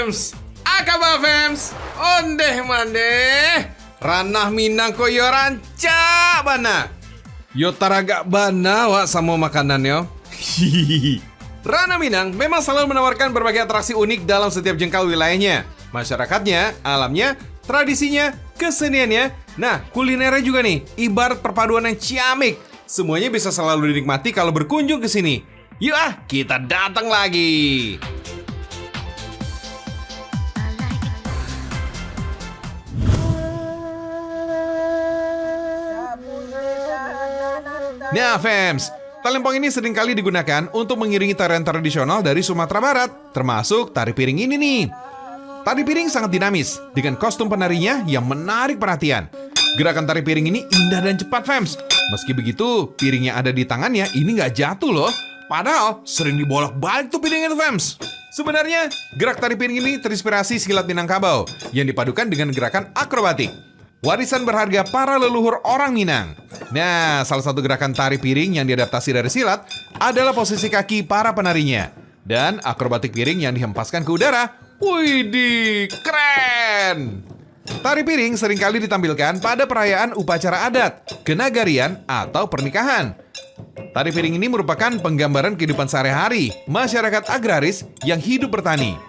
Fems, akaba Fems, ondeh maneh, ranah Minang koyo ranca bana. Yo taraga bana wa sama makanan yo. Ranah Minang memang selalu menawarkan berbagai atraksi unik dalam setiap jengkal wilayahnya. Masyarakatnya, alamnya, tradisinya, keseniannya. Nah, kulinernya juga nih, ibarat perpaduan yang ciamik. Semuanya bisa selalu dinikmati kalau berkunjung ke sini. Yuk kita datang lagi. Nah, Fems, talempong ini seringkali digunakan untuk mengiringi tarian tradisional dari Sumatera Barat, termasuk tari piring ini nih. Tari piring sangat dinamis, dengan kostum penarinya yang menarik perhatian. Gerakan tari piring ini indah dan cepat, Fems. Meski begitu, piring yang ada di tangannya ini nggak jatuh loh. Padahal sering dibolak-balik tuh piringnya tuh, Fems. Sebenarnya, gerak tari piring ini terinspirasi silat Minangkabau yang dipadukan dengan gerakan akrobatik. Warisan berharga para leluhur orang Minang. Nah, salah satu gerakan tari piring yang diadaptasi dari silat adalah posisi kaki para penarinya. Dan akrobatik piring yang dihempaskan ke udara. Widih, keren! Tari piring seringkali ditampilkan pada perayaan upacara adat, kenagarian, atau pernikahan. Tari piring ini merupakan penggambaran kehidupan sehari-hari masyarakat agraris yang hidup bertani.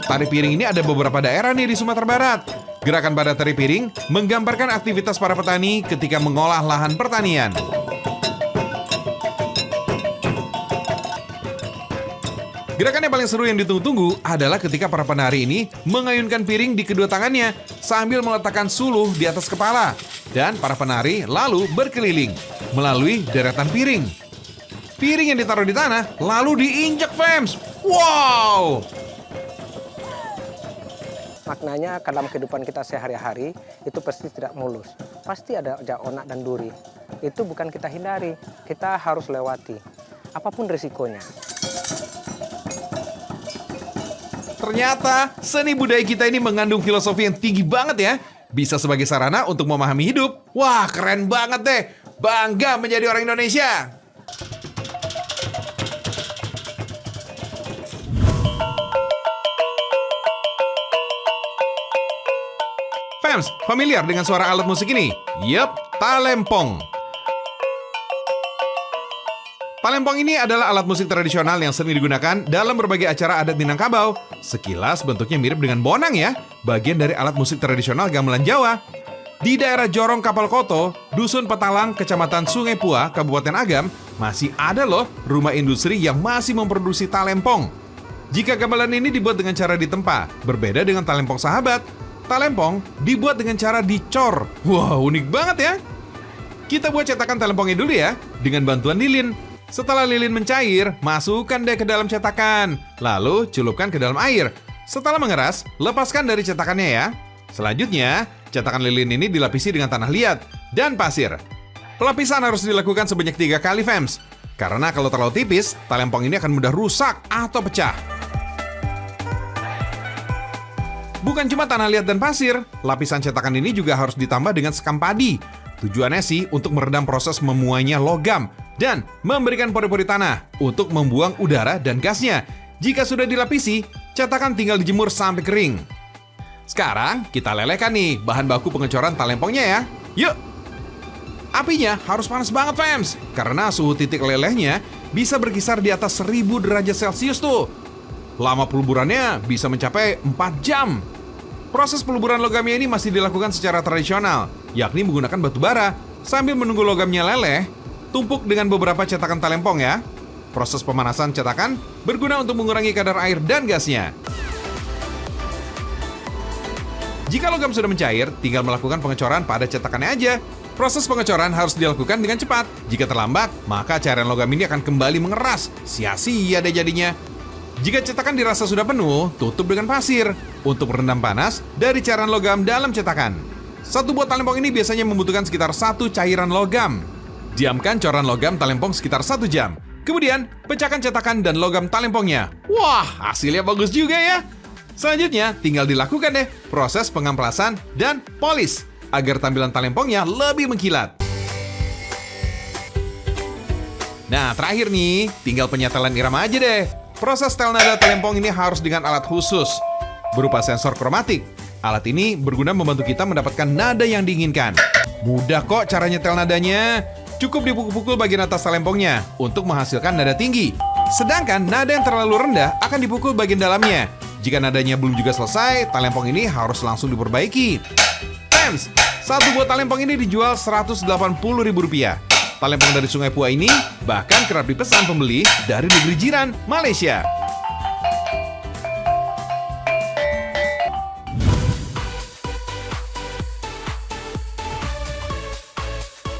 Tari piring ini ada beberapa daerah nih di Sumatera Barat. Gerakan pada tari piring menggambarkan aktivitas para petani ketika mengolah lahan pertanian. Gerakan yang paling seru yang ditunggu-tunggu adalah ketika para penari ini mengayunkan piring di kedua tangannya sambil meletakkan suluh di atas kepala. Dan para penari lalu berkeliling melalui deretan piring. Piring yang ditaruh di tanah lalu diinjak, Fems. Wow! Maknanya dalam kehidupan kita sehari-hari itu pasti tidak mulus. Pasti ada onak dan duri. Itu bukan kita hindari, kita harus lewati. Apapun risikonya. Ternyata seni budaya kita ini mengandung filosofi yang tinggi banget ya. Bisa sebagai sarana untuk memahami hidup. Wah, keren banget deh. Bangga menjadi orang Indonesia. Fems, familiar dengan suara alat musik ini? Yup, talempong. Talempong ini adalah alat musik tradisional yang sering digunakan dalam berbagai acara adat Minangkabau. Sekilas bentuknya mirip dengan bonang ya, bagian dari alat musik tradisional gamelan Jawa. Di daerah Jorong Kapal Koto, Dusun Petalang, Kecamatan Sungai Pua, Kabupaten Agam, masih ada loh rumah industri yang masih memproduksi talempong. Jika gamelan ini dibuat dengan cara ditempa, berbeda dengan talempong sahabat. Talempong dibuat dengan cara dicor. Wah, unik banget ya. Kita buat cetakan talempongnya dulu ya, dengan bantuan lilin. Setelah lilin mencair, masukkan deh ke dalam cetakan. Lalu celupkan ke dalam air. Setelah mengeras, lepaskan dari cetakannya ya. Selanjutnya, cetakan lilin ini dilapisi dengan tanah liat dan pasir. Pelapisan harus dilakukan sebanyak 3 kali, Fems. Karena kalau terlalu tipis, talempong ini akan mudah rusak atau pecah. Bukan cuma tanah liat dan pasir, lapisan cetakan ini juga harus ditambah dengan sekam padi. Tujuannya sih untuk meredam proses memuainya logam dan memberikan pori-pori tanah untuk membuang udara dan gasnya. Jika sudah dilapisi, cetakan tinggal dijemur sampai kering. Sekarang kita lelehkan nih bahan baku pengecoran talempongnya ya. Yuk! Apinya harus panas banget, Fems, karena suhu titik lelehnya bisa berkisar di atas 1000 derajat Celcius tuh. Lama peluburannya bisa mencapai 4 jam. Proses peluburan logamnya ini masih dilakukan secara tradisional, yakni menggunakan batu bara. Sambil menunggu logamnya leleh, tumpuk dengan beberapa cetakan talempong ya. Proses pemanasan cetakan berguna untuk mengurangi kadar air dan gasnya. Jika logam sudah mencair, tinggal melakukan pengecoran pada cetakannya aja. Proses pengecoran harus dilakukan dengan cepat. Jika terlambat, maka cairan logam ini akan kembali mengeras. Sia-sia deh jadinya. Jika cetakan dirasa sudah penuh, tutup dengan pasir untuk merendam panas dari cairan logam dalam cetakan. Satu buah talempong ini biasanya membutuhkan sekitar 1 cairan logam. Diamkan coran logam talempong sekitar 1 jam. Kemudian, pecahkan cetakan dan logam talempongnya. Wah, hasilnya bagus juga ya. Selanjutnya, tinggal dilakukan deh proses pengamplasan dan polis agar tampilan talempongnya lebih mengkilat. Nah, terakhir nih, tinggal penyetelan irama aja deh. Proses setel nada talempong ini harus dengan alat khusus, berupa sensor kromatik. Alat ini berguna membantu kita mendapatkan nada yang diinginkan. Mudah kok cara nyetel nadanya. Cukup dipukul-pukul bagian atas talempongnya untuk menghasilkan nada tinggi. Sedangkan nada yang terlalu rendah akan dipukul bagian dalamnya. Jika nadanya belum juga selesai, talempong ini harus langsung diperbaiki. Fems, satu buah talempong ini dijual Rp180.000. Talempong dari Sungai Pua ini bahkan kerap dipesan pembeli dari negeri jiran, Malaysia.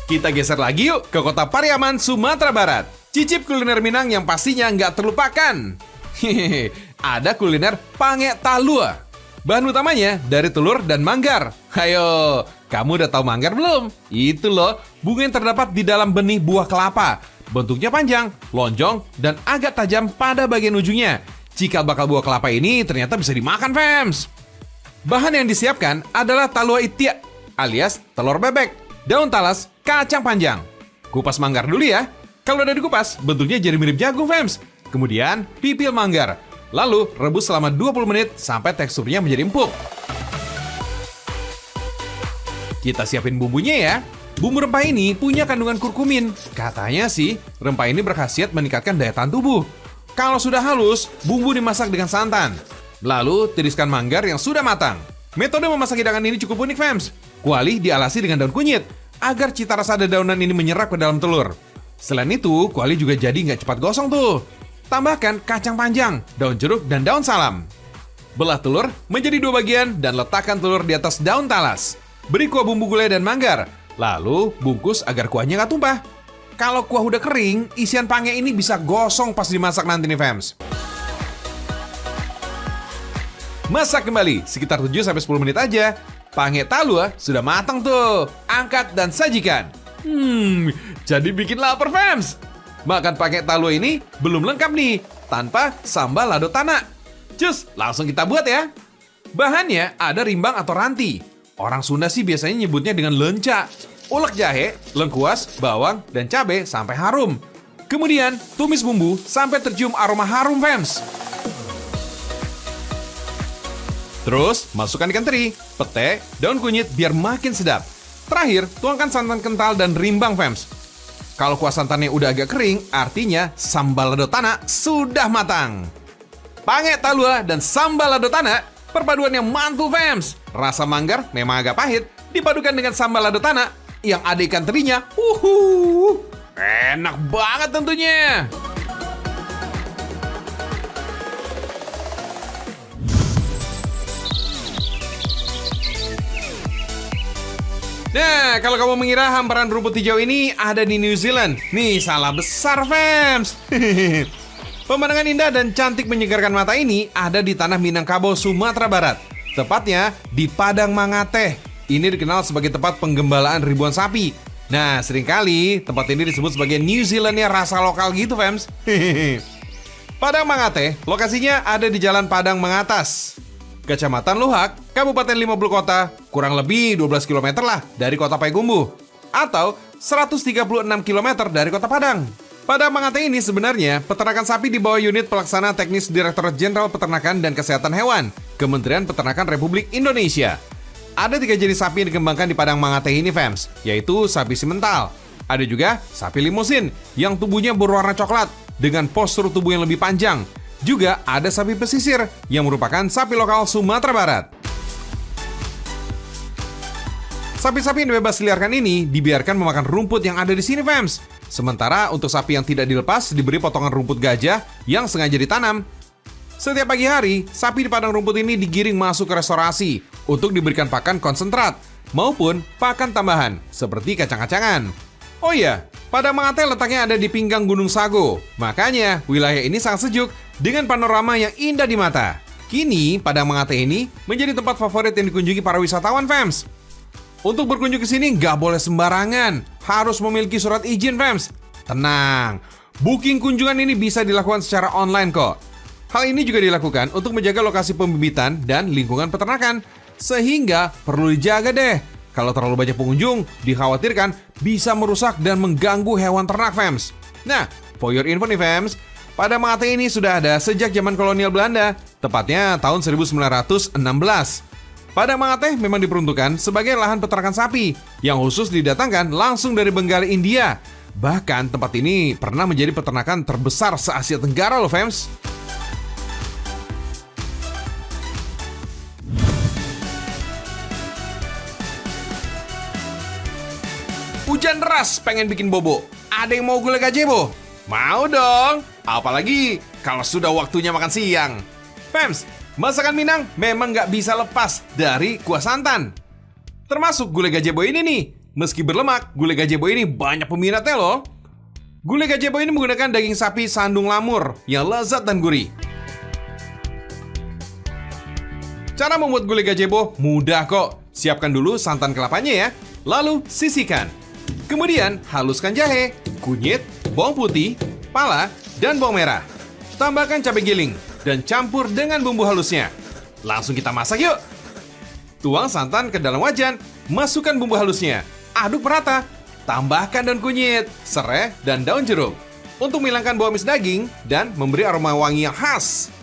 Kita geser lagi yuk ke kota Pariaman, Sumatera Barat. Cicip kuliner Minang yang pastinya nggak terlupakan. Hehehe, ada kuliner pange talua. Bahan utamanya dari telur dan manggar. Ayo, kamu udah tahu manggar belum? Itu loh, bunga yang terdapat di dalam benih buah kelapa. Bentuknya panjang, lonjong, dan agak tajam pada bagian ujungnya. Cikal bakal buah kelapa ini ternyata bisa dimakan, Fems. Bahan yang disiapkan adalah talua itia, alias telur bebek, daun talas, kacang panjang. Kupas manggar dulu ya. Kalau udah dikupas, bentuknya jadi mirip jagung, Fems. Kemudian, pipil manggar. Lalu, rebus selama 20 menit sampai teksturnya menjadi empuk. Kita siapin bumbunya ya. Bumbu rempah ini punya kandungan kurkumin. Katanya sih, rempah ini berkhasiat meningkatkan daya tahan tubuh. Kalau sudah halus, bumbu dimasak dengan santan. Lalu, tiriskan manggar yang sudah matang. Metode memasak hidangan ini cukup unik, Fems. Kuali dialasi dengan daun kunyit, agar cita rasa dedaunan ini menyerap ke dalam telur. Selain itu, kuali juga jadi nggak cepat gosong tuh. Tambahkan kacang panjang, daun jeruk, dan daun salam. Belah telur menjadi 2 bagian dan letakkan telur di atas daun talas. Beri kuah bumbu gulai dan manggar. Lalu bungkus agar kuahnya nggak tumpah. Kalau kuah udah kering, isian pange ini bisa gosong pas dimasak nanti nih, Fems. Masak kembali sekitar 7-10 menit aja. Pange talua sudah matang tuh. Angkat dan sajikan. Jadi bikin lapar, Fems. Makan pakai talua ini belum lengkap nih tanpa sambal lado tanah. Cus, langsung kita buat ya. Bahannya ada rimbang atau ranti. Orang Sunda sih biasanya nyebutnya dengan lenca. Ulek jahe, lengkuas, bawang, dan cabai sampai harum. Kemudian tumis bumbu sampai tercium aroma harum, Fems. Terus masukkan ikan teri, pete, daun kunyit biar makin sedap. Terakhir, tuangkan santan kental dan rimbang, Fems. Kalau kuah santannya udah agak kering, artinya sambal lado tanah sudah matang. Pange talua dan sambal lado tanah, perpaduan yang mantul, Fems. Rasa manggar memang agak pahit, dipadukan dengan sambal lado tanah yang ada ikan terinya. Enak banget tentunya. Nah, kalau kamu mengira hamparan rumput hijau ini ada di New Zealand, nih salah besar, Fems. Pemandangan indah dan cantik menyegarkan mata ini ada di tanah Minangkabau, Sumatera Barat. Tepatnya di Padang Mangateh. Ini dikenal sebagai tempat penggembalaan ribuan sapi. Nah, seringkali tempat ini disebut sebagai New Zealandnya rasa lokal gitu, Fems. Padang Mangateh, lokasinya ada di Jalan Padang Mangatas, Kecamatan Luhak, Kabupaten 50 Kota, kurang lebih 12 km lah dari kota Payakumbuh, atau 136 km dari kota Padang. Padang Mangateh ini sebenarnya peternakan sapi di bawah unit pelaksana teknis Direktorat Jenderal Peternakan dan Kesehatan Hewan, Kementerian Peternakan Republik Indonesia. Ada 3 jenis sapi yang dikembangkan di Padang Mangateh ini, Fems, yaitu sapi simental. Ada juga sapi limusin yang tubuhnya berwarna coklat dengan postur tubuh yang lebih panjang. Juga ada sapi pesisir yang merupakan sapi lokal Sumatera Barat. Sapi-sapi yang bebas liarkan ini dibiarkan memakan rumput yang ada di sini, Fems. Sementara untuk sapi yang tidak dilepas diberi potongan rumput gajah yang sengaja ditanam. Setiap pagi hari, sapi di padang rumput ini digiring masuk ke restorasi untuk diberikan pakan konsentrat maupun pakan tambahan seperti kacang-kacangan. Oh iya, Padang Mangateh letaknya ada di pinggang Gunung Sago. Makanya wilayah ini sangat sejuk dengan panorama yang indah di mata. Kini Padang Mangateh ini menjadi tempat favorit yang dikunjungi para wisatawan, Fems. Untuk berkunjung ke sini nggak boleh sembarangan, harus memiliki surat izin, Fems. Tenang, booking kunjungan ini bisa dilakukan secara online kok. Hal ini juga dilakukan untuk menjaga lokasi pembibitan dan lingkungan peternakan. Sehingga perlu dijaga deh. Kalau terlalu banyak pengunjung, dikhawatirkan bisa merusak dan mengganggu hewan ternak, Fems. Nah, for your info nih fams, Padang Mate ini sudah ada sejak zaman kolonial Belanda, tepatnya tahun 1916. Padang Mate memang diperuntukkan sebagai lahan peternakan sapi yang khusus didatangkan langsung dari Benggala, India. Bahkan tempat ini pernah menjadi peternakan terbesar se-Asia Tenggara loh fams. Hujan deras pengen bikin bobo. Ada yang mau gulai gazebo? Mau dong. Apalagi kalau sudah waktunya makan siang. Fems, masakan Minang memang nggak bisa lepas dari kuah santan. Termasuk gulai gazebo ini nih. Meski berlemak, gulai gazebo ini banyak peminatnya loh. Gulai gazebo ini menggunakan daging sapi sandung lamur yang lezat dan gurih. Cara membuat gulai gazebo mudah kok. Siapkan dulu santan kelapanya ya. Lalu sisihkan. Kemudian haluskan jahe, kunyit, bawang putih, pala, dan bawang merah. Tambahkan cabai giling dan campur dengan bumbu halusnya. Langsung kita masak yuk. Tuang santan ke dalam wajan, masukkan bumbu halusnya. Aduk merata. Tambahkan daun kunyit, serai, dan daun jeruk untuk menghilangkan bau amis daging dan memberi aroma wangi yang khas.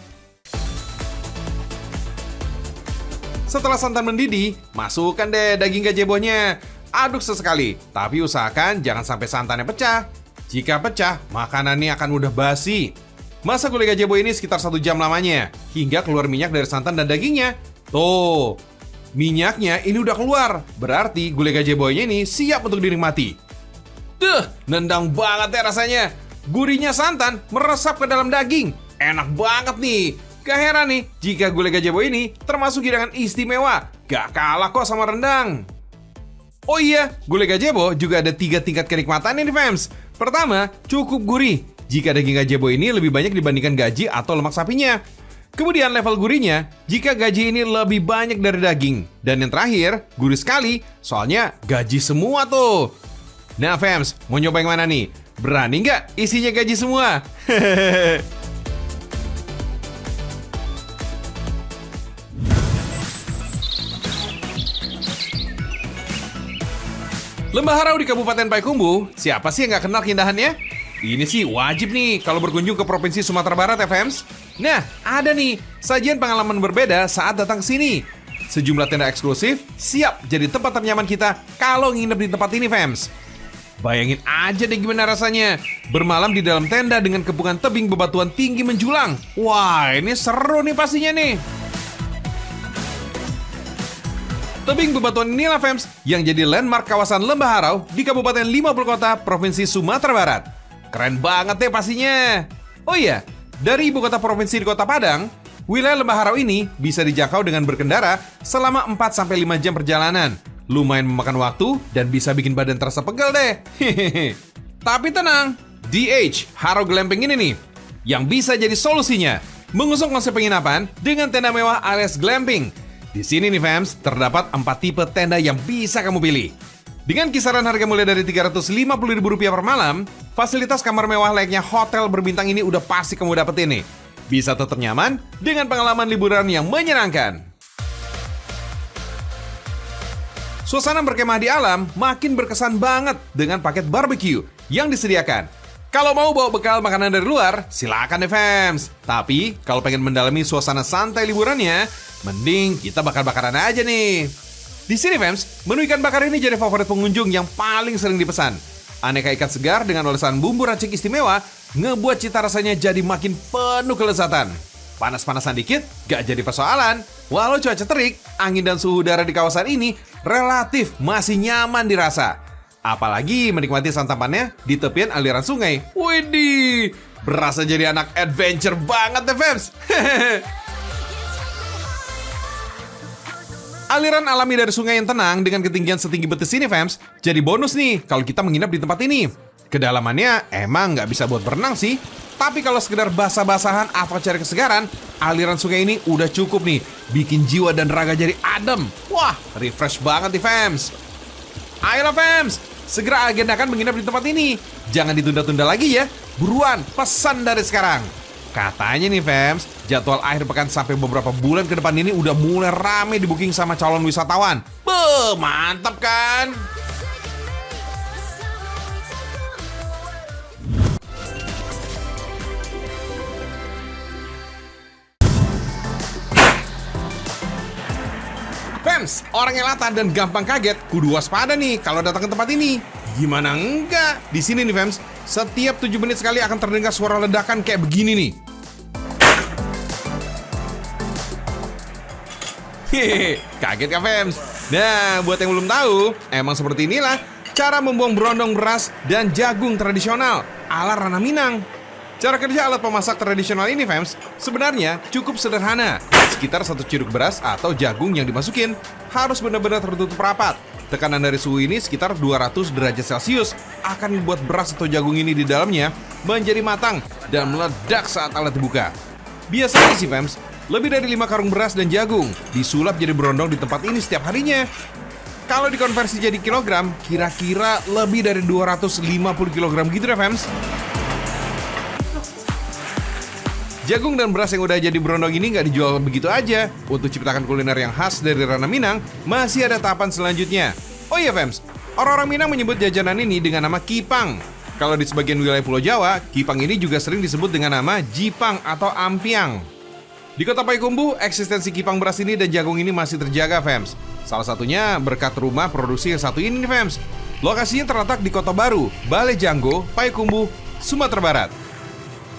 Setelah santan mendidih, masukkan deh daging gazebonya. Aduk sesekali, tapi usahakan jangan sampai santannya pecah. Jika pecah, makanannya akan mudah basi. Masak gulai gazebo ini sekitar 1 jam lamanya, hingga keluar minyak dari santan dan dagingnya. Tuh, minyaknya ini udah keluar. Berarti gulai gazebonya ini siap untuk dinikmati. Tuh, nendang banget ya rasanya. Gurihnya santan meresap ke dalam daging. Enak banget nih. Gak heran nih, jika gulai gazebo ini termasuk hidangan istimewa. Gak kalah kok sama rendang. Oh iya, gulai gazebo juga ada 3 tingkat kenikmatan nih fams. Pertama, cukup gurih. Jika daging gazebo ini lebih banyak dibandingkan gaji atau lemak sapinya. Kemudian level gurihnya, jika gaji ini lebih banyak dari daging. Dan yang terakhir, gurih sekali, soalnya gaji semua tuh. Nah fams, mau nyoba yang mana nih? Berani nggak isinya gaji semua? Lembah Harau di Kabupaten Payakumbuh, siapa sih yang nggak kenal keindahannya? Ini sih wajib nih kalau berkunjung ke Provinsi Sumatera Barat ya, Fems. Nah, ada nih sajian pengalaman berbeda saat datang ke sini. Sejumlah tenda eksklusif siap jadi tempat ternyaman kita kalau nginep di tempat ini, Fems. Bayangin aja deh gimana rasanya bermalam di dalam tenda dengan kepungan tebing bebatuan tinggi menjulang. Wah, ini seru nih pastinya nih. Tebing bebatuan inilah Fems yang jadi landmark kawasan Lembah Harau di Kabupaten 50 Kota Provinsi Sumatera Barat. Keren banget deh pastinya. Oh iya, dari ibu kota provinsi di Kota Padang, wilayah Lembah Harau ini bisa dijangkau dengan berkendara selama 4-5 jam perjalanan. Lumayan memakan waktu dan bisa bikin badan terasa pegal deh. Tapi tenang, DH Harau Glamping ini nih yang bisa jadi solusinya. Mengusung konsep penginapan dengan tenda mewah alias glamping. Di sini nih fams, terdapat 4 tipe tenda yang bisa kamu pilih. Dengan kisaran harga mulai dari Rp350.000 per malam, fasilitas kamar mewah layaknya hotel berbintang ini udah pasti kamu dapetin nih. Bisa tetap nyaman dengan pengalaman liburan yang menyenangkan. Suasana berkemah di alam makin berkesan banget dengan paket barbecue yang disediakan. Kalau mau bawa bekal makanan dari luar, silakan deh fams. Tapi kalau pengen mendalami suasana santai liburannya, mending kita bakar-bakaran aja nih. Di sini fams, menu ikan bakar ini jadi favorit pengunjung yang paling sering dipesan. Aneka ikan segar dengan olesan bumbu racik istimewa ngebuat cita rasanya jadi makin penuh kelezatan. Panas-panasan dikit gak jadi persoalan. Walau cuaca terik, angin dan suhu udara di kawasan ini relatif masih nyaman dirasa. Apalagi menikmati santapannya di tepian aliran sungai. Widih, berasa jadi anak adventure banget deh fams. Aliran alami dari sungai yang tenang dengan ketinggian setinggi betis ini fams jadi bonus nih kalau kita menginap di tempat ini. Kedalamannya emang nggak bisa buat berenang sih, tapi kalau sekedar basah-basahan atau cari kesegaran, aliran sungai ini udah cukup nih bikin jiwa dan raga jadi adem. Wah, refresh banget nih fams. Ayolah fams, segera agendakan menginap di tempat ini. Jangan ditunda-tunda lagi ya. Buruan, pesan dari sekarang. Katanya nih fams, jadwal akhir pekan sampai beberapa bulan ke depan ini udah mulai rame di booking sama calon wisatawan. Beuh, mantap kan? Fems, orang yang latah dan gampang kaget kudu waspada nih kalau datang ke tempat ini. Gimana enggak? Di sini nih Fems, setiap 7 menit sekali akan terdengar suara ledakan kayak begini nih. Hehehe, kaget kah Fems? Nah, buat yang belum tahu, emang seperti inilah cara membuang berondong beras dan jagung tradisional ala Ranah Minang. Cara kerja alat pemasak tradisional ini, Fems, sebenarnya cukup sederhana. Sekitar 1 ciruk beras atau jagung yang dimasukin harus benar-benar tertutup rapat. Tekanan dari suhu ini sekitar 200 derajat Celcius akan membuat beras atau jagung ini di dalamnya menjadi matang dan meledak saat alat dibuka. Biasanya sih, Fems, lebih dari 5 karung beras dan jagung disulap jadi berondong di tempat ini setiap harinya. Kalau dikonversi jadi kilogram, kira-kira lebih dari 250 kilogram gitu deh, Fems. Jagung dan beras yang udah jadi berondong ini nggak dijual begitu aja. Untuk ciptakan kuliner yang khas dari Ranah Minang, masih ada tahapan selanjutnya. Oh iya Fems, orang-orang Minang menyebut jajanan ini dengan nama kipang. Kalau di sebagian wilayah Pulau Jawa, kipang ini juga sering disebut dengan nama jipang atau ampiang. Di kota Payakumbuh, eksistensi kipang beras ini dan jagung ini masih terjaga, Fems. Salah satunya berkat rumah produksi yang satu ini nih, Fems. Lokasinya terletak di Kota Baru, Balai Janggo, Payakumbuh, Sumatera Barat.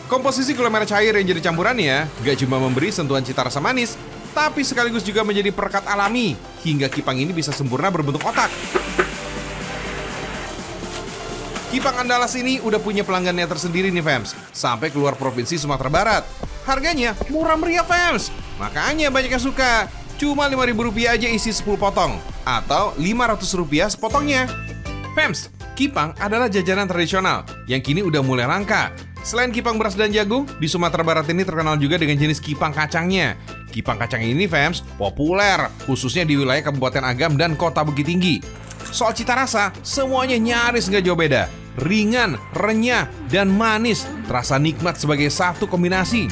Komposisi gula merah cair yang jadi campurannya gak cuma memberi sentuhan cita rasa manis, tapi sekaligus juga menjadi perekat alami hingga kipang ini bisa sempurna berbentuk otak. Kipang Andalas ini udah punya pelanggannya tersendiri nih, Fems, sampai keluar provinsi Sumatera Barat. Harganya murah meriah, Fems, makanya banyak yang suka. Cuma Rp5.000 aja isi 10 potong, atau Rp500 sepotongnya. Fems, kipang adalah jajanan tradisional yang kini udah mulai langka. Selain kipang beras dan jagung, di Sumatera Barat ini terkenal juga dengan jenis kipang kacangnya. Kipang kacang ini, Fems, populer, khususnya di wilayah Kabupaten Agam dan Kota Bukit Tinggi. Soal cita rasa, semuanya nyaris nggak jauh beda. Ringan, renyah, dan manis, terasa nikmat sebagai satu kombinasi.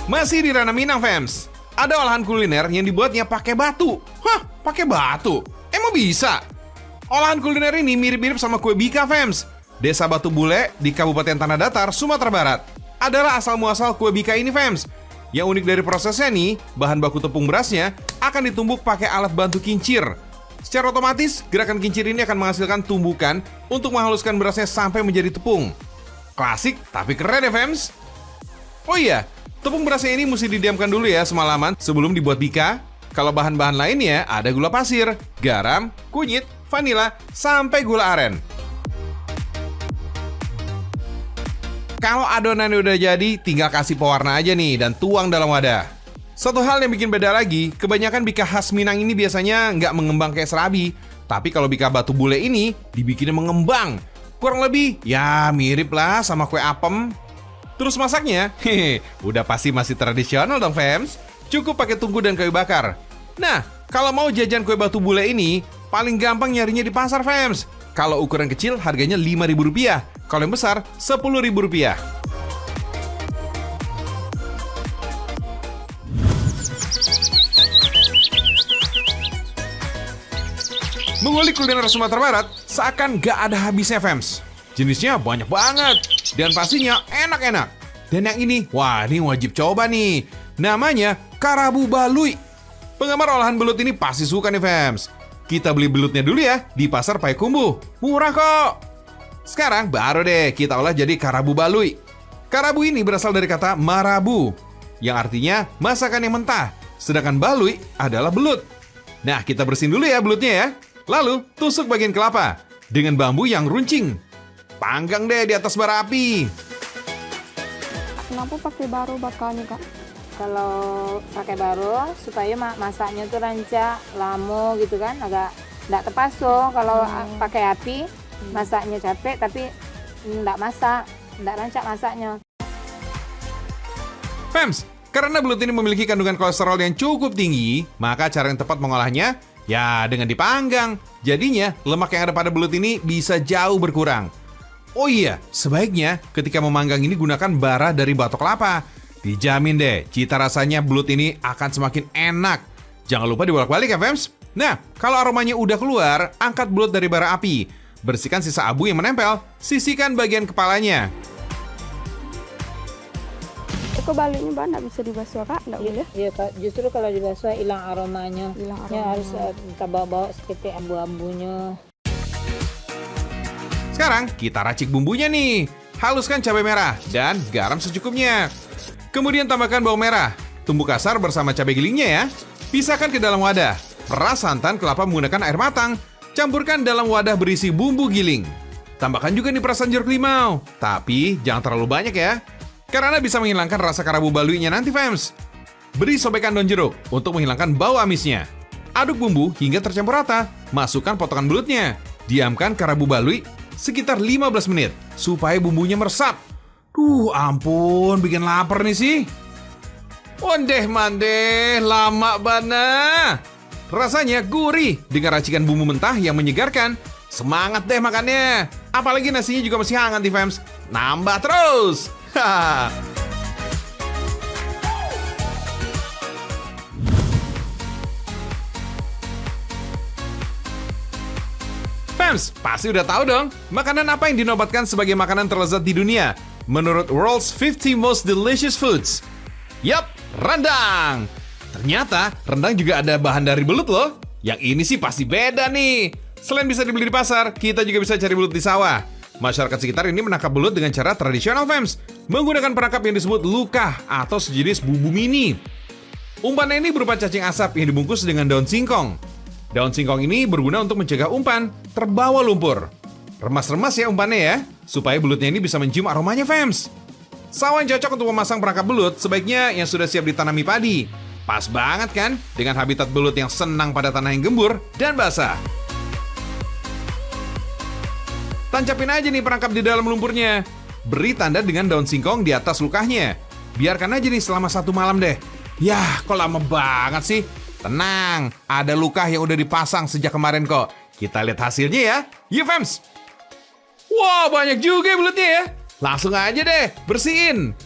Masih di Ranah Minang, Fems, ada olahan kuliner yang dibuatnya pakai batu. Hah, pakai batu? Emang bisa? Olahan kuliner ini mirip-mirip sama kue bika, Fems. Desa Batu Bule di Kabupaten Tanah Datar, Sumatera Barat adalah asal-muasal kue bika ini, Fems. Yang unik dari prosesnya nih, bahan baku tepung berasnya akan ditumbuk pakai alat bantu kincir. Secara otomatis, gerakan kincir ini akan menghasilkan tumbukan untuk menghaluskan berasnya sampai menjadi tepung. Klasik, tapi keren ya, Fems. Oh iya, tepung berasnya ini mesti didiamkan dulu ya semalaman sebelum dibuat bika. Kalau bahan-bahan lainnya ada gula pasir, garam, kunyit, vanila, sampai gula aren. Kalau adonannya udah jadi, tinggal kasih pewarna aja nih dan tuang dalam wadah. Satu hal yang bikin beda lagi, kebanyakan bika khas Minang ini biasanya nggak mengembang kayak serabi. Tapi kalau bika Batu Bule ini dibikinnya mengembang. Kurang lebih, ya mirip lah sama kue apem. Terus masaknya, udah pasti masih tradisional dong, Fems. Cukup pakai tungku dan kayu bakar. Nah, kalau mau jajan kue Batu Bule ini, paling gampang nyarinya di pasar, Fems. Kalau ukuran kecil harganya Rp5.000, kalau yang besar Rp10.000. Mengulik kuliner Sumatera Barat seakan gak ada habisnya, Fems. Jenisnya banyak banget dan pastinya enak-enak. Dan yang ini, wah ini wajib coba nih. Namanya karabu balui. Penggemar olahan belut ini pasti suka nih, Fems. Kita beli belutnya dulu ya di pasar Payakumbuh. Murah kok. Sekarang baru deh kita olah jadi karabu balui. Karabu ini berasal dari kata marabu, yang artinya masakan yang mentah. Sedangkan balui adalah belut. Nah, kita bersihin dulu ya belutnya ya. Lalu tusuk bagian kelapa dengan bambu yang runcing. Panggang deh di atas bara api. Kenapa pakai baru bakalnya, Kak? Kalau pakai baru supaya masaknya tuh rancak, lama gitu kan, agak nggak terpaso. Kalau pakai api masaknya capek tapi nggak rancak masaknya. Fems, karena belut ini memiliki kandungan kolesterol yang cukup tinggi, maka cara yang tepat mengolahnya ya dengan dipanggang. Jadinya lemak yang ada pada belut ini bisa jauh berkurang. Oh iya, sebaiknya ketika memanggang ini gunakan bara dari batok kelapa. Dijamin deh, cita rasanya belut ini akan semakin enak. Jangan lupa dibolak-balik ya, Fems. Nah, kalau aromanya udah keluar, angkat belut dari bara api. Bersihkan sisa abu yang menempel, sisihkan bagian kepalanya. kebaliknya Mbak, nggak bisa dibasuh Kak, nggak boleh. Iya Kak, justru kalau dibasuh hilang aromanya. Hilang Ya aroma. harus kita bawa seperti ambu-ambunya. Sekarang kita racik bumbunya nih. Haluskan cabai merah dan garam secukupnya. Kemudian tambahkan bawang merah, tumbuk kasar bersama cabai gilingnya ya. Pisahkan ke dalam wadah. Peras santan kelapa menggunakan air matang. Campurkan dalam wadah berisi bumbu giling. Tambahkan juga nih perasan jeruk limau. Tapi jangan terlalu banyak ya, karena bisa menghilangkan rasa karabu baluinya nanti, fams. Beri sobekan daun jeruk untuk menghilangkan bau amisnya. Aduk bumbu hingga tercampur rata. Masukkan potongan belutnya. Diamkan karabu balui sekitar 15 menit supaya bumbunya meresap. Ampun, bikin lapar nih sih. Ondeh mandeh, lama bana. Rasanya gurih dengan racikan bumbu mentah yang menyegarkan. Semangat deh makannya. Apalagi nasinya juga masih hangat nih, fams. Nambah terus. Hahaha. Fams, pasti udah tahu dong, makanan apa yang dinobatkan sebagai makanan terlezat di dunia menurut World's 50 Most Delicious Foods? Yap, rendang. Ternyata rendang juga ada bahan dari belut loh. Yang ini sih pasti beda nih. Selain bisa dibeli di pasar, kita juga bisa cari belut di sawah. Masyarakat sekitar ini menangkap belut dengan cara tradisional, fams, menggunakan perangkap yang disebut lukah atau sejenis bubu mini. Umpan ini berupa cacing asap yang dibungkus dengan daun singkong. Daun singkong ini berguna untuk mencegah umpan terbawa lumpur. Remas-remas ya umpannya ya, supaya belutnya ini bisa mencium aromanya, fams. Sawah yang cocok untuk memasang perangkap belut sebaiknya yang sudah siap ditanami padi. Pas banget kan dengan habitat belut yang senang pada tanah yang gembur dan basah. Tancapin aja nih perangkap di dalam lumpurnya. Beri tanda dengan daun singkong di atas lukahnya. Biarkan aja nih selama 1 malam deh. Yah, kok lama banget sih? Tenang, ada lukah yang udah dipasang sejak kemarin kok. Kita lihat hasilnya ya. Yuk, fams. Wah, banyak juga ya belutnya ya. Langsung aja deh, bersihin.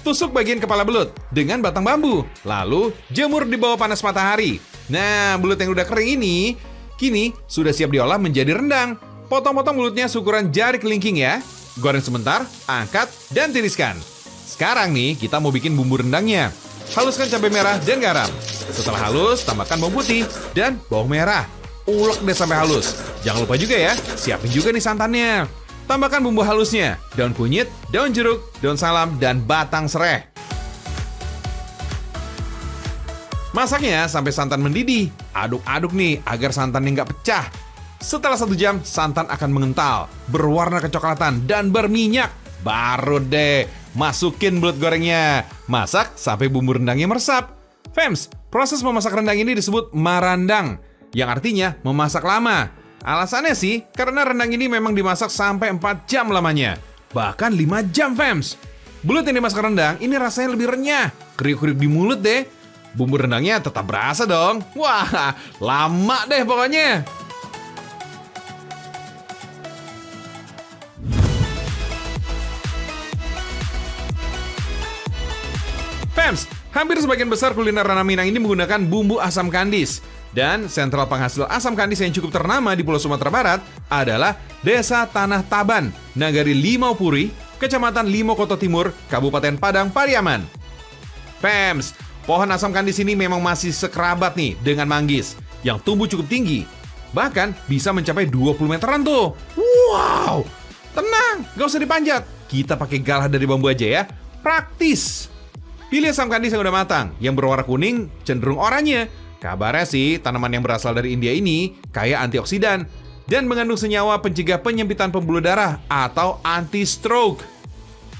Tusuk bagian kepala belut dengan batang bambu. Lalu jemur di bawah panas matahari. Nah, belut yang udah kering ini kini sudah siap diolah menjadi rendang. Potong-potong belutnya seukuran jari kelingking ya. Goreng sebentar, angkat, dan tiriskan. Sekarang nih kita mau bikin bumbu rendangnya. Haluskan cabai merah dan garam. Setelah halus, tambahkan bawang putih dan bawang merah. Ulek deh sampai halus. Jangan lupa juga ya, siapin juga nih santannya. Tambahkan bumbu halusnya, daun kunyit, daun jeruk, daun salam, dan batang serai. Masaknya sampai santan mendidih. Aduk-aduk nih agar santannya nggak pecah. Setelah 1 jam, santan akan mengental, berwarna kecoklatan, dan berminyak. Baru deh, masukin belut gorengnya. Masak sampai bumbu rendangnya meresap. Fams, proses memasak rendang ini disebut marandang, yang artinya memasak lama. Alasannya sih, karena rendang ini memang dimasak sampai 4 jam lamanya. Bahkan 5 jam, fams. Belut yang dimasak rendang ini rasanya lebih renyah. Kriuk-kriuk di mulut deh. Bumbu rendangnya tetap berasa dong. Wah, lama deh pokoknya. Fams, hampir sebagian besar kuliner ranah Minang ini menggunakan bumbu asam kandis. Dan sentral penghasil asam kandis yang cukup ternama di Pulau Sumatera Barat adalah Desa Tanah Taban, Nagari Limau Puri, Kecamatan Limokoto Timur, Kabupaten Padang Pariaman. Fams, pohon asam kandis ini memang masih sekerabat nih dengan manggis yang tumbuh cukup tinggi. Bahkan bisa mencapai 20 meteran tuh. Wow, tenang, gak usah dipanjat. Kita pakai galah dari bambu aja ya, praktis. Pilih asam kandis yang udah matang, yang berwarna kuning cenderung oranye. Kabarnya sih, tanaman yang berasal dari India ini kaya antioksidan dan mengandung senyawa pencegah penyempitan pembuluh darah atau anti-stroke.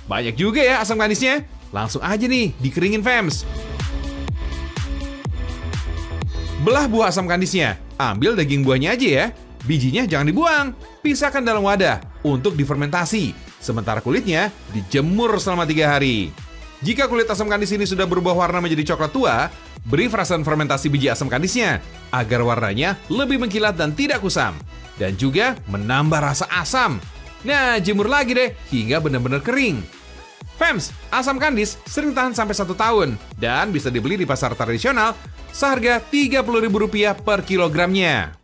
Banyak juga ya asam kandisnya. Langsung aja nih, dikeringin, fams. Belah buah asam kandisnya, ambil daging buahnya aja ya. Bijinya jangan dibuang, pisahkan dalam wadah untuk difermentasi. Sementara kulitnya dijemur selama 3 hari. Jika kulit asam kandis ini sudah berubah warna menjadi coklat tua, beri perasan fermentasi biji asam kandisnya agar warnanya lebih mengkilat dan tidak kusam. Dan juga menambah rasa asam. Nah, jemur lagi deh hingga benar-benar kering. Fams, asam kandis sering tahan sampai 1 tahun dan bisa dibeli di pasar tradisional seharga Rp30.000 per kilogramnya.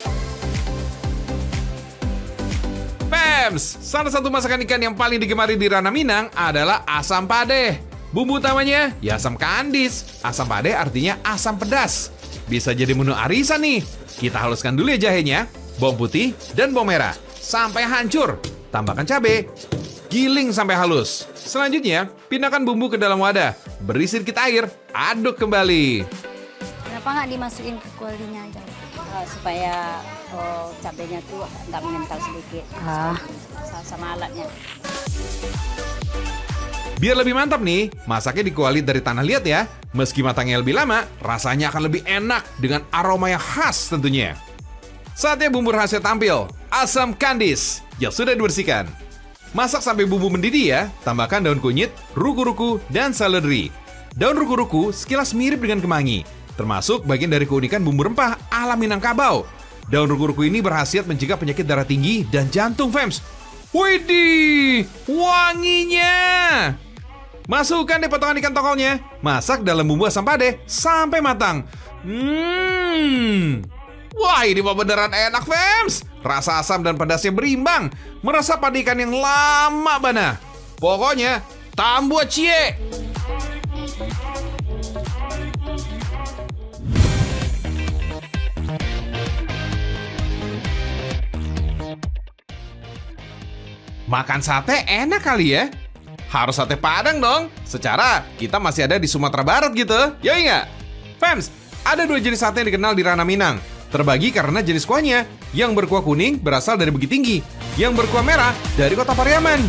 Fams, salah satu masakan ikan yang paling digemari di ranah Minang adalah asam padeh. Bumbu utamanya ya asam kandis. Asam pade artinya asam pedas. Bisa jadi menu arisan nih. Kita haluskan dulu ya jahenya, bawang putih, dan bawang merah sampai hancur. Tambahkan cabai, giling sampai halus. Selanjutnya, pindahkan bumbu ke dalam wadah. Beri sedikit air, aduk kembali. Kenapa nggak dimasukin ke kualinya aja? Supaya cabenya tuh nggak mengental sedikit. Sama alatnya. Biar lebih mantap nih, masaknya di kuali dari tanah liat ya. Meski matangnya lebih lama, rasanya akan lebih enak dengan aroma yang khas tentunya. Saatnya bumbu rahasia tampil, asam kandis yang sudah dibersihkan. Masak sampai bumbu mendidih ya, tambahkan daun kunyit, ruku-ruku, dan seledri. Daun ruku-ruku sekilas mirip dengan kemangi, termasuk bagian dari keunikan bumbu rempah ala Minangkabau. Daun ruku-ruku ini berkhasiat mencegah penyakit darah tinggi dan jantung, fams. Widih, wanginya! Masukkan deh potongan ikan tongkolnya. Masak dalam bumbu asam pade sampai matang. Wah, ini mah beneran enak, fams. Rasa asam dan pedasnya berimbang. Meresap pada ikan yang lama bana. Pokoknya, tambuat cie. Makan sate enak kali ya? Harus sate Padang dong. Secara kita masih ada di Sumatera Barat gitu. Ya nggak? Fams, ada 2 jenis sate yang dikenal di ranah Minang. Terbagi karena jenis kuahnya. Yang berkuah kuning berasal dari Bukit Tinggi. Yang berkuah merah dari Kota Pariaman.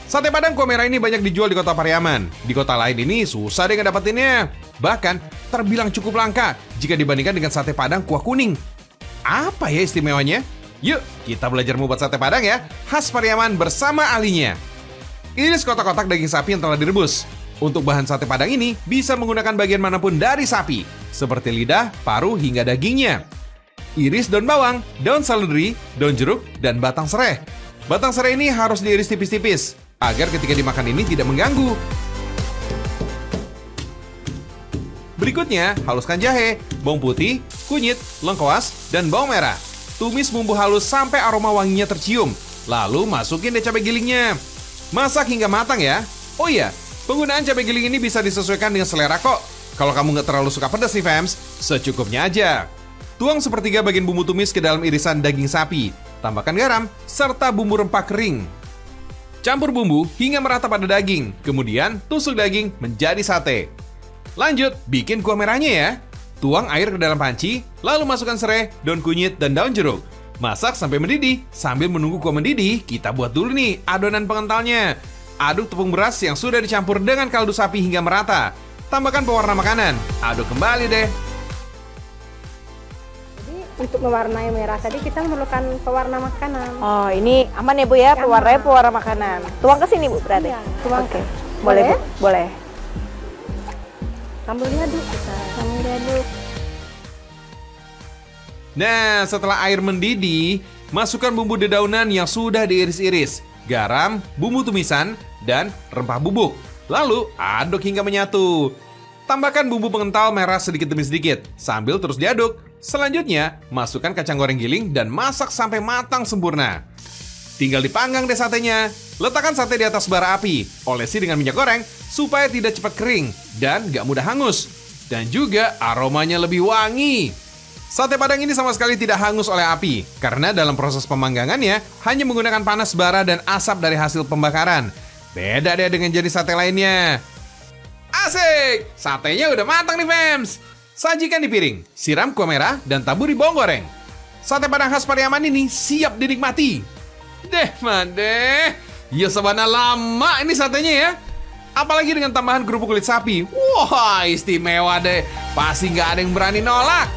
Sate Padang kuah merah ini banyak dijual di Kota Pariaman. Di kota lain ini susah deh ngedapetinnya. Bahkan terbilang cukup langka jika dibandingkan dengan sate Padang kuah kuning. Apa ya istimewanya? Yuk, kita belajar membuat sate Padang ya, khas Pariaman bersama ahlinya. Iris kotak-kotak daging sapi yang telah direbus. Untuk bahan sate Padang ini bisa menggunakan bagian manapun dari sapi, seperti lidah, paru, hingga dagingnya. Iris daun bawang, daun seledri, daun jeruk, dan batang serai. Batang serai ini harus diiris tipis-tipis, agar ketika dimakan ini tidak mengganggu. Berikutnya, haluskan jahe, bawang putih, kunyit, lengkuas, dan bawang merah. Tumis bumbu halus sampai aroma wanginya tercium. Lalu masukin deh cabai gilingnya. Masak hingga matang ya. Oh iya, penggunaan cabai giling ini bisa disesuaikan dengan selera kok. Kalau kamu nggak terlalu suka pedas nih fams, secukupnya aja. Tuang sepertiga bagian bumbu tumis ke dalam irisan daging sapi. Tambahkan garam, serta bumbu rempah kering. Campur bumbu hingga merata pada daging. Kemudian tusuk daging menjadi sate. Lanjut, bikin kuah merahnya ya. Tuang air ke dalam panci, lalu masukkan serai, daun kunyit, dan daun jeruk. Masak sampai mendidih. Sambil menunggu kuah mendidih, kita buat dulu nih adonan pengentalnya. Aduk tepung beras yang sudah dicampur dengan kaldu sapi hingga merata. Tambahkan pewarna makanan. Aduk kembali deh. Jadi untuk mewarnai merah tadi kita memerlukan pewarna makanan. Oh, ini aman ya Bu ya, pewarnanya pewarna makanan. Tuang ke sini Bu berarti. Iya, tuang. Oke. Boleh Bu, boleh. Sambil diaduk, sambil diaduk. Nah, setelah air mendidih, masukkan bumbu dedaunan yang sudah diiris-iris, garam, bumbu tumisan, dan rempah bubuk. Lalu aduk hingga menyatu. Tambahkan bumbu pengental merah sedikit demi sedikit, sambil terus diaduk. Selanjutnya, masukkan kacang goreng giling dan masak sampai matang sempurna. Tinggal dipanggang deh satenya. Letakkan sate di atas bara api, olesi dengan minyak goreng supaya tidak cepat kering dan gak mudah hangus. Dan juga aromanya lebih wangi. Sate Padang ini sama sekali tidak hangus oleh api, karena dalam proses pemanggangannya hanya menggunakan panas bara dan asap dari hasil pembakaran. Beda deh dengan jenis sate lainnya. Asik! Satenya udah matang nih fams. Sajikan di piring, siram kuah merah dan taburi bawang goreng. Sate Padang khas Pariaman ini siap dinikmati. Deh mandeh, ya sebana lama ini satenya ya. Apalagi dengan tambahan kerupuk kulit sapi. Wah, istimewa deh. Pasti nggak ada yang berani nolak.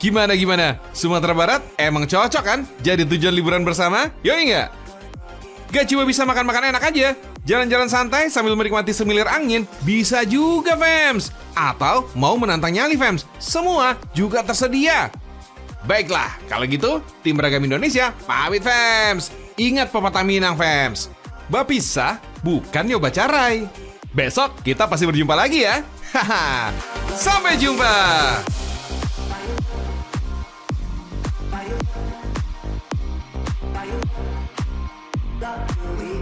Gimana? Sumatera Barat emang cocok kan jadi tujuan liburan bersama? Yoi nggak? Gak cuma bisa makan-makan enak aja, jalan-jalan santai sambil menikmati semilir angin bisa juga fams. Atau mau menantang nyali fams, semua juga tersedia. Baiklah, kalau gitu tim Beragam Indonesia pamit fams. Ingat pepatah Minang fams, bapisa bukan nyoba carai. Besok kita pasti berjumpa lagi ya. Haha. Sampai jumpa.